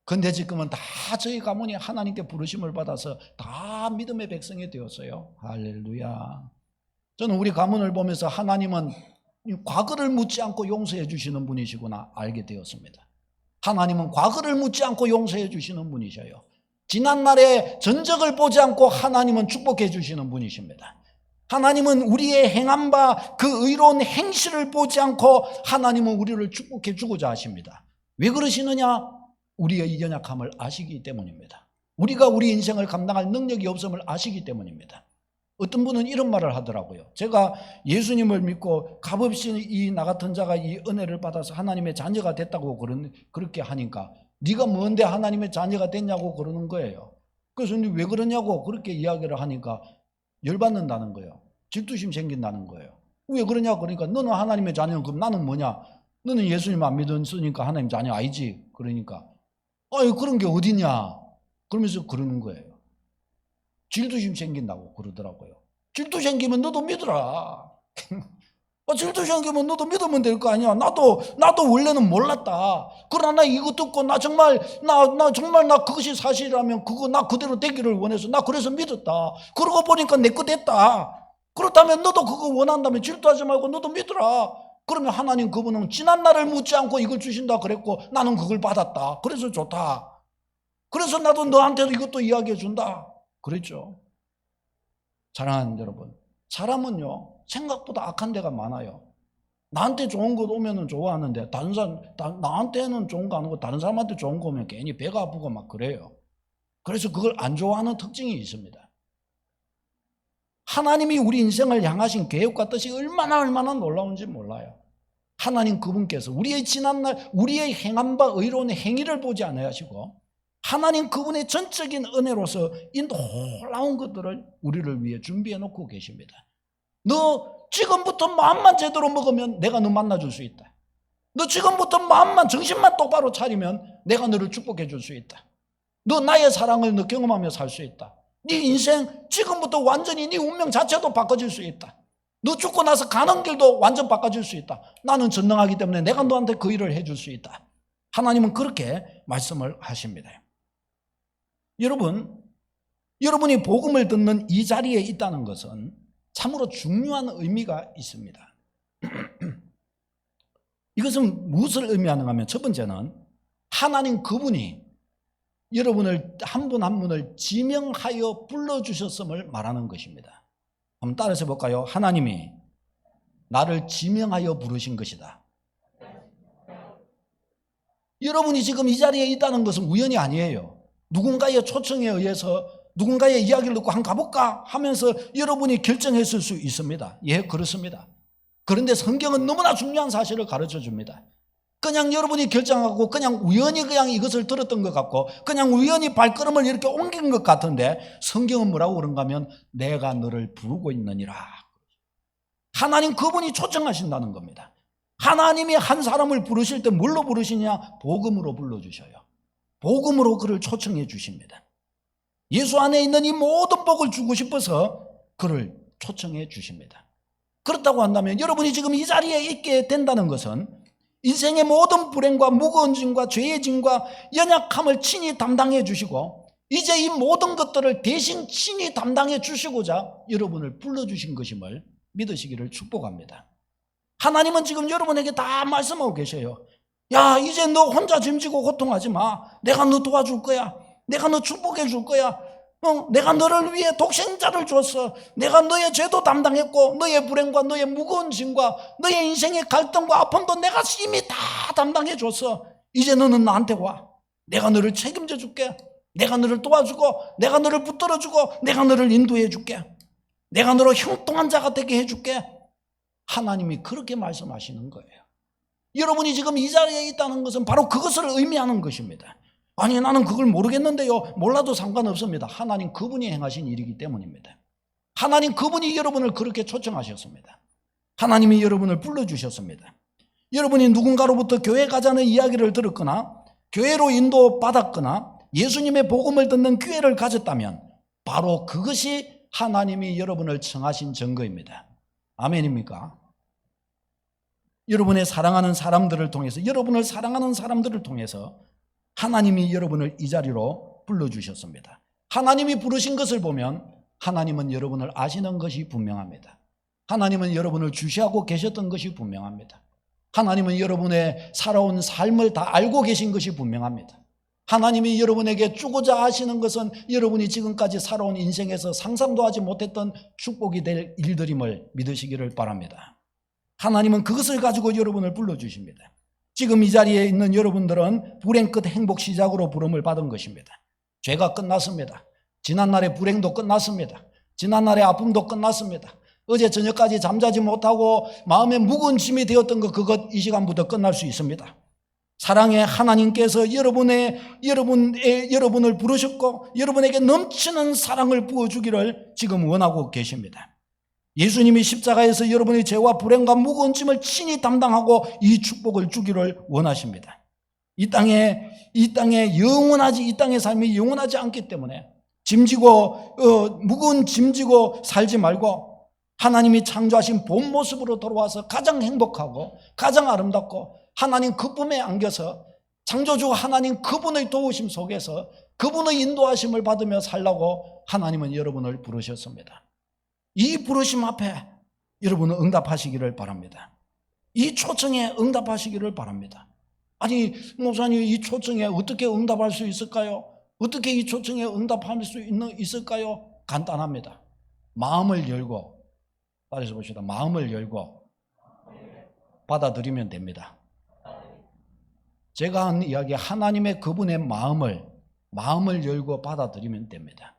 근데 지금은 다 저희 가문이 하나님께 부르심을 받아서 다 믿음의 백성이 되었어요. 할렐루야. 저는 우리 가문을 보면서 하나님은 과거를 묻지 않고 용서해 주시는 분이시구나 알게 되었습니다. 하나님은 과거를 묻지 않고 용서해 주시는 분이셔요. 지난날의 전적을 보지 않고 하나님은 축복해 주시는 분이십니다. 하나님은 우리의 행한 바 그 의로운 행실을 보지 않고 하나님은 우리를 축복해 주고자 하십니다. 왜 그러시느냐? 우리의 연약함을 아시기 때문입니다. 우리가 우리 인생을 감당할 능력이 없음을 아시기 때문입니다. 어떤 분은 이런 말을 하더라고요. 제가 예수님을 믿고 값없이 이 나 같은 자가 이 은혜를 받아서 하나님의 자녀가 됐다고 그렇게 하니까 네가 뭔데 하나님의 자녀가 됐냐고 그러는 거예요. 그래서 왜 그러냐고 그렇게 이야기를 하니까 열받는다는 거예요. 질투심 생긴다는 거예요. 왜 그러냐 그러니까 너는 하나님의 자녀는 그럼 나는 뭐냐? 너는 예수님 안 믿으니까 하나님 자녀 아니지? 그러니까 그런 게 어디냐? 그러면서 그러는 거예요. 질투심 생긴다고 그러더라고요. 질투 생기면 너도 믿어라. 질투 생기면 너도 믿으면 될 거 아니야. 나도 원래는 몰랐다. 그러나 이거 듣고 나 정말 그것이 사실이라면 나 그대로 되기를 원해서 나 그래서 믿었다. 그러고 보니까 내 거 됐다. 그렇다면 너도 그거 원한다면 질투하지 말고 너도 믿어라. 그러면 하나님 그분은 지난 날을 묻지 않고 이걸 주신다 그랬고 나는 그걸 받았다. 그래서 좋다. 그래서 나도 너한테도 이것도 이야기해 준다. 그랬죠. 사랑하는 여러분, 사람은요 생각보다 악한 데가 많아요. 나한테 좋은 것 오면은 좋아하는데 나한테는 좋은 거 안 오고 다른 사람한테 좋은 거 오면 괜히 배가 아프고 막 그래요. 그래서 그걸 안 좋아하는 특징이 있습니다. 하나님이 우리 인생을 향하신 계획과 뜻이 얼마나 놀라운지 몰라요. 하나님 그분께서 우리의 지난날 우리의 행한 바 의로운 행위를 보지 않으시고 하나님 그분의 전적인 은혜로서 이 놀라운 것들을 우리를 위해 준비해 놓고 계십니다. 너 지금부터 마음만 제대로 먹으면 내가 너 만나줄 수 있다. 너 지금부터 마음만 정신만 똑바로 차리면 내가 너를 축복해 줄 수 있다. 너 나의 사랑을 너 경험하며 살 수 있다. 네 인생 지금부터 완전히 네 운명 자체도 바꿔질 수 있다. 너 죽고 나서 가는 길도 완전 바꿔질 수 있다. 나는 전능하기 때문에 내가 너한테 그 일을 해줄 수 있다. 하나님은 그렇게 말씀을 하십니다. 여러분이 복음을 듣는 이 자리에 있다는 것은 참으로 중요한 의미가 있습니다. 이것은 무엇을 의미하는가 하면 첫 번째는 하나님 그분이 여러분을 한 분 한 분을 지명하여 불러주셨음을 말하는 것입니다. 한번 따라서 볼까요? 하나님이 나를 지명하여 부르신 것이다. 여러분이 지금 이 자리에 있다는 것은 우연이 아니에요. 누군가의 초청에 의해서 누군가의 이야기를 듣고 한 가볼까 하면서 여러분이 결정했을 수 있습니다. 예, 그렇습니다. 그런데 성경은 너무나 중요한 사실을 가르쳐 줍니다. 그냥 여러분이 결정하고 그냥 우연히 그냥 이것을 들었던 것 같고 그냥 우연히 발걸음을 이렇게 옮긴 것 같은데 성경은 뭐라고 그런가 하면 내가 너를 부르고 있느니라. 하나님 그분이 초청하신다는 겁니다. 하나님이 한 사람을 부르실 때 뭘로 부르시냐? 복음으로 불러주셔요. 복음으로 그를 초청해 주십니다. 예수 안에 있는 이 모든 복을 주고 싶어서 그를 초청해 주십니다. 그렇다고 한다면 여러분이 지금 이 자리에 있게 된다는 것은 인생의 모든 불행과 무거운 짐과 죄의 짐과 연약함을 친히 담당해 주시고 이제 이 모든 것들을 대신 친히 담당해 주시고자 여러분을 불러주신 것임을 믿으시기를 축복합니다. 하나님은 지금 여러분에게 다 말씀하고 계셔요. 야, 이제 너 혼자 짐지고 고통하지 마. 내가 너 도와줄 거야. 내가 너 축복해 줄 거야. 내가 너를 위해 독생자를 줬어. 내가 너의 죄도 담당했고 너의 불행과 너의 무거운 짐과 너의 인생의 갈등과 아픔도 내가 이미 다 담당해 줬어. 이제 너는 나한테 와. 내가 너를 책임져 줄게. 내가 너를 도와주고 내가 너를 붙들어 주고 내가 너를 인도해 줄게. 내가 너를 형통한 자가 되게 해줄게. 하나님이 그렇게 말씀하시는 거예요. 여러분이 지금 이 자리에 있다는 것은 바로 그것을 의미하는 것입니다. 아니, 나는 그걸 모르겠는데요. 몰라도 상관없습니다. 하나님 그분이 행하신 일이기 때문입니다. 하나님 그분이 여러분을 그렇게 초청하셨습니다. 하나님이 여러분을 불러주셨습니다. 여러분이 누군가로부터 교회 가자는 이야기를 들었거나 교회로 인도받았거나 예수님의 복음을 듣는 기회를 가졌다면 바로 그것이 하나님이 여러분을 청하신 증거입니다. 아멘입니까? 여러분의 사랑하는 사람들을 통해서, 여러분을 사랑하는 사람들을 통해서 하나님이 여러분을 이 자리로 불러주셨습니다. 하나님이 부르신 것을 보면 하나님은 여러분을 아시는 것이 분명합니다. 하나님은 여러분을 주시하고 계셨던 것이 분명합니다. 하나님은 여러분의 살아온 삶을 다 알고 계신 것이 분명합니다. 하나님이 여러분에게 주고자 하시는 것은 여러분이 지금까지 살아온 인생에서 상상도 하지 못했던 축복이 될 일들임을 믿으시기를 바랍니다. 하나님은 그것을 가지고 여러분을 불러주십니다. 지금 이 자리에 있는 여러분들은 불행 끝 행복 시작으로 부름을 받은 것입니다. 죄가 끝났습니다. 지난날의 불행도 끝났습니다. 지난날의 아픔도 끝났습니다. 어제 저녁까지 잠자지 못하고 마음에 무거운 짐이 되었던 그것 이 시간부터 끝날 수 있습니다. 사랑의 하나님께서 여러분을 부르셨고 여러분에게 넘치는 사랑을 부어주기를 지금 원하고 계십니다. 예수님이 십자가에서 여러분의 죄와 불행과 무거운 짐을 친히 담당하고 이 축복을 주기를 원하십니다. 이 땅의 삶이 영원하지 않기 때문에 무거운 짐지고 살지 말고 하나님이 창조하신 본 모습으로 돌아와서 가장 행복하고 가장 아름답고 하나님 그분에 안겨서 창조주 하나님 그분의 도우심 속에서 그분의 인도하심을 받으며 살라고 하나님은 여러분을 부르셨습니다. 이 부르심 앞에 여러분은 응답하시기를 바랍니다. 이 초청에 응답하시기를 바랍니다. 아니, 목사님, 이 초청에 어떻게 응답할 수 있을까요? 어떻게 이 초청에 응답할 수 있을까요? 간단합니다. 마음을 열고, 따라서 봅시다. 마음을 열고 받아들이면 됩니다. 제가 한 이야기, 하나님의 그분의 마음을 열고 받아들이면 됩니다.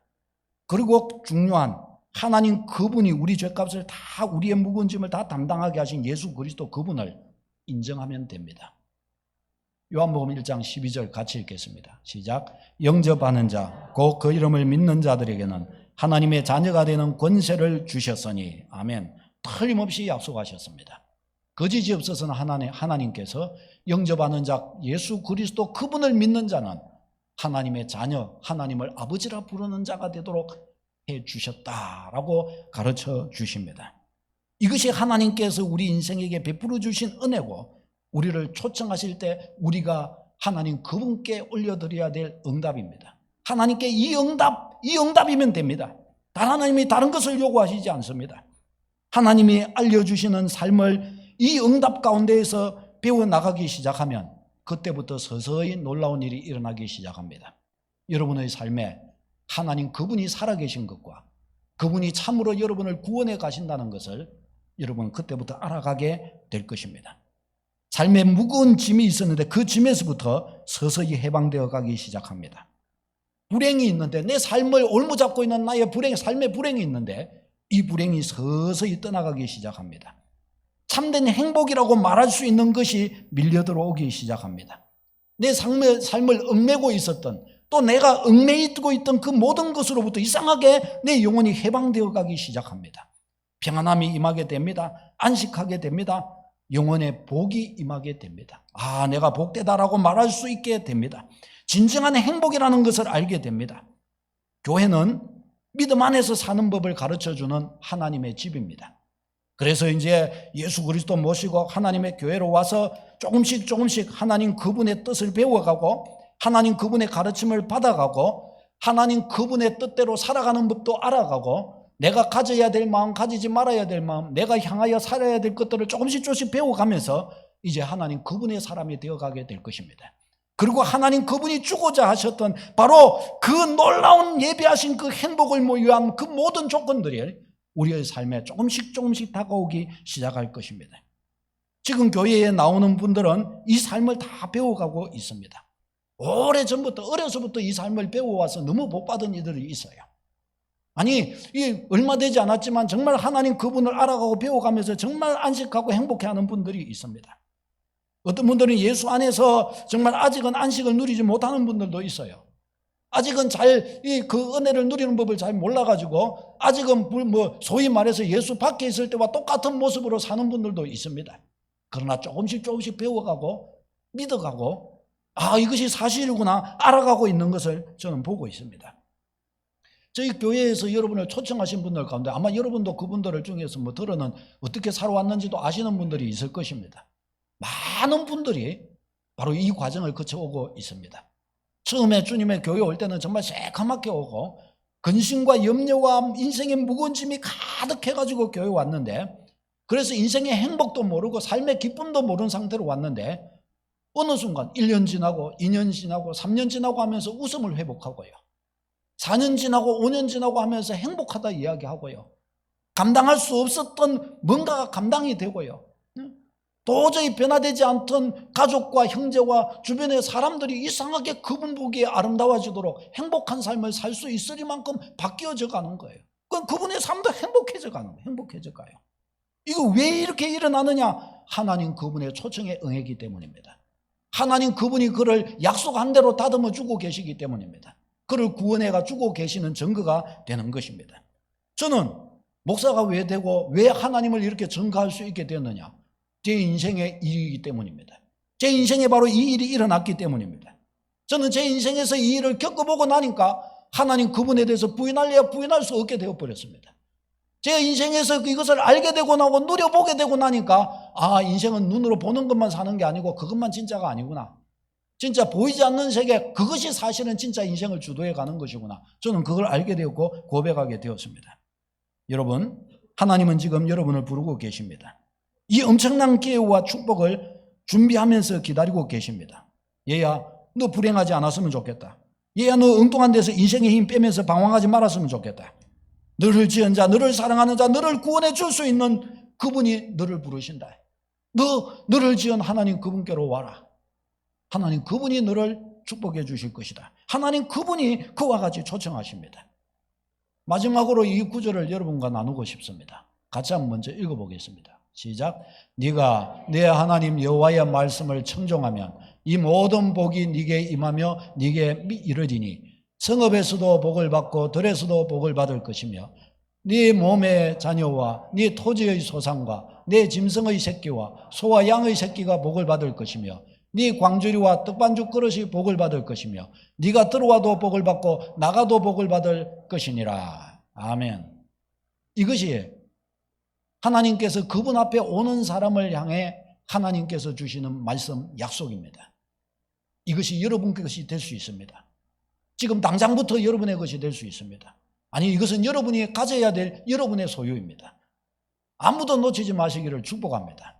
그리고 중요한 하나님 그분이 우리 죄값을 다, 우리의 무거운 짐을 다 담당하게 하신 예수 그리스도 그분을 인정하면 됩니다. 요한복음 1장 12절 같이 읽겠습니다. 시작. 영접하는 자, 곧 그 이름을 믿는 자들에게는 하나님의 자녀가 되는 권세를 주셨으니, 아멘. 틀림없이 약속하셨습니다. 거짓이 없어서는 하나님께서 영접하는 자 예수 그리스도 그분을 믿는 자는 하나님의 자녀, 하나님을 아버지라 부르는 자가 되도록 해 주셨다라고 가르쳐 주십니다. 이것이 하나님께서 우리 인생에게 베풀어 주신 은혜고 우리를 초청하실 때 우리가 하나님 그분께 올려드려야 될 응답입니다. 하나님께 이 응답이면 됩니다. 하나님이 다른 것을 요구하시지 않습니다. 하나님이 알려주시는 삶을 이 응답 가운데에서 배워나가기 시작하면 그때부터 서서히 놀라운 일이 일어나기 시작합니다. 여러분의 삶에 하나님 그분이 살아계신 것과 그분이 참으로 여러분을 구원해 가신다는 것을 여러분 그때부터 알아가게 될 것입니다. 삶에 무거운 짐이 있었는데 그 짐에서부터 서서히 해방되어 가기 시작합니다. 불행이 있는데, 내 삶을 올무잡고 있는 나의 삶의 불행이 있는데 이 불행이 서서히 떠나가기 시작합니다. 참된 행복이라고 말할 수 있는 것이 밀려 들어오기 시작합니다. 내 삶을 얽매고 있었던, 또 내가 얽매이고 있던 그 모든 것으로부터 이상하게 내 영혼이 해방되어 가기 시작합니다. 평안함이 임하게 됩니다. 안식하게 됩니다. 영혼의 복이 임하게 됩니다. 아, 내가 복되다라고 말할 수 있게 됩니다. 진정한 행복이라는 것을 알게 됩니다. 교회는 믿음 안에서 사는 법을 가르쳐주는 하나님의 집입니다. 그래서 이제 예수 그리스도 모시고 하나님의 교회로 와서 조금씩 하나님 그분의 뜻을 배워가고 하나님 그분의 가르침을 받아가고 하나님 그분의 뜻대로 살아가는 법도 알아가고 내가 가져야 될 마음, 가지지 말아야 될 마음, 내가 향하여 살아야 될 것들을 조금씩 배워가면서 이제 하나님 그분의 사람이 되어가게 될 것입니다. 그리고 하나님 그분이 주고자 하셨던 바로 그 놀라운 예비하신 그 행복을 위한 그 모든 조건들이 우리의 삶에 조금씩 다가오기 시작할 것입니다. 지금 교회에 나오는 분들은 이 삶을 다 배워가고 있습니다. 오래전부터 어려서부터 이 삶을 배워와서 너무 복받은 이들이 있어요. 아니 얼마 되지 않았지만 정말 하나님 그분을 알아가고 배워가면서 정말 안식하고 행복해하는 분들이 있습니다. 어떤 분들은 예수 안에서 정말 아직은 안식을 누리지 못하는 분들도 있어요. 아직은 그 은혜를 누리는 법을 잘 몰라가지고 아직은 소위 말해서 예수 밖에 있을 때와 똑같은 모습으로 사는 분들도 있습니다. 그러나 조금씩 배워가고 믿어가고 이것이 사실이구나 알아가고 있는 것을 저는 보고 있습니다. 저희 교회에서 여러분을 초청하신 분들 가운데 아마 여러분도 그분들을 중에서 들어는 어떻게 살아왔는지도 아시는 분들이 있을 것입니다. 많은 분들이 바로 이 과정을 거쳐오고 있습니다. 처음에 주님의 교회 올 때는 정말 새카맣게 오고 근심과 염려와 인생의 무거운 짐이 가득해가지고 교회 왔는데, 그래서 인생의 행복도 모르고 삶의 기쁨도 모르는 상태로 왔는데 어느 순간 1년 지나고 2년 지나고 3년 지나고 하면서 웃음을 회복하고요, 4년 지나고 5년 지나고 하면서 행복하다 이야기하고요, 감당할 수 없었던 뭔가가 감당이 되고요, 도저히 변화되지 않던 가족과 형제와 주변의 사람들이 이상하게 그분 보기에 아름다워지도록 행복한 삶을 살 수 있으리만큼 바뀌어져 가는 거예요. 그분의 삶도 행복해져 가요. 이거 왜 이렇게 일어나느냐? 하나님 그분의 초청에 응했기 때문입니다. 하나님 그분이 그를 약속한 대로 다듬어 주고 계시기 때문입니다. 그를 구원해가 주고 계시는 증거가 되는 것입니다. 저는 목사가 왜 되고 왜 하나님을 이렇게 증거할 수 있게 되었느냐? 제 인생의 일이기 때문입니다. 제 인생에 바로 이 일이 일어났기 때문입니다. 저는 제 인생에서 이 일을 겪어보고 나니까 하나님 그분에 대해서 부인할래야 부인할 수 없게 되어버렸습니다. 제 인생에서 이것을 알게 되고 나고 누려보게 되고 나니까 인생은 눈으로 보는 것만 사는 게 아니고 그것만 진짜가 아니구나. 진짜 보이지 않는 세계, 그것이 사실은 진짜 인생을 주도해 가는 것이구나. 저는 그걸 알게 되었고 고백하게 되었습니다. 여러분, 하나님은 지금 여러분을 부르고 계십니다. 이 엄청난 기회와 축복을 준비하면서 기다리고 계십니다. 얘야, 너 불행하지 않았으면 좋겠다. 얘야, 너 엉뚱한 데서 인생의 힘 빼면서 방황하지 말았으면 좋겠다. 너를 지은 자, 너를 사랑하는 자, 너를 구원해 줄 수 있는 그분이 너를 부르신다. 너를 지은 하나님 그분께로 와라. 하나님 그분이 너를 축복해 주실 것이다. 하나님 그분이 그와 같이 초청하십니다. 마지막으로 이 구절을 여러분과 나누고 싶습니다. 같이 한번 먼저 읽어보겠습니다. 시작. 네가 내 하나님 여호와의 말씀을 청종하면 이 모든 복이 네게 임하며 네게 이르리니 성읍에서도 복을 받고 들에서도 복을 받을 것이며 네 몸의 자녀와 네 토지의 소산과 네 짐승의 새끼와 소와 양의 새끼가 복을 받을 것이며 네 광주리와 떡반죽 그릇이 복을 받을 것이며 네가 들어와도 복을 받고 나가도 복을 받을 것이니라. 아멘. 이것이 하나님께서 그분 앞에 오는 사람을 향해 하나님께서 주시는 말씀, 약속입니다. 이것이 여러분 것이 될 수 있습니다. 지금 당장부터 여러분의 것이 될 수 있습니다. 아니, 이것은 여러분이 가져야 될 여러분의 소유입니다. 아무도 놓치지 마시기를 축복합니다.